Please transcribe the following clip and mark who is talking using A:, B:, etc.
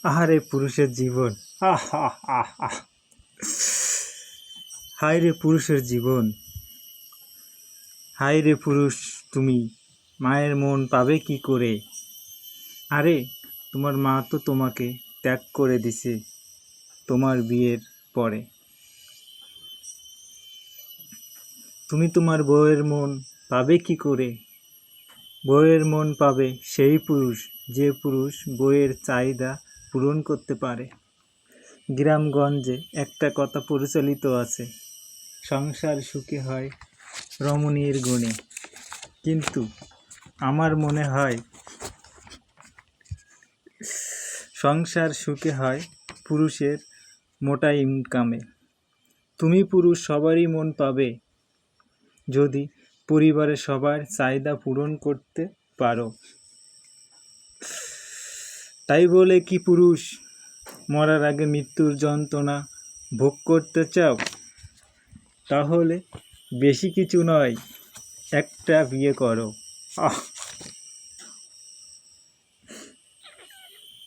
A: আহারে পুরুষের জীবন, আহ আহ আহ আহ হায় রে পুরুষের জীবন, হায় রে পুরুষ তুমি মায়ের মন পাবে কি করে? আরে তোমার মা তো তোমাকে ত্যাগ করে দিছে তোমার বিয়ের পরে। তুমি তোমার বউয়ের মন পাবে কি করে? বউয়ের মন পাবে সেই পুরুষ, যে পুরুষ বউয়ের চাহিদা পূরণ করতে পারে। গ্রামগঞ্জে একটা কথা প্রচলিত আছে, সংসার সুখী হয় রমণীর গুণে। কিন্তু আমার মনে হয় সংসার সুখে হয় পুরুষের মোটা ইনকামে। তুমি পুরুষ সবারই মন পাবে যদি পরিবারের সবার চাহিদা পূরণ করতে পারো। তাই বলে কি পুরুষ মরার আগে মৃত্যুর যন্ত্রণা ভোগ করতে চাও? তাহলে বেশি কিছু নয়, একটা বিয়ে করো। আহ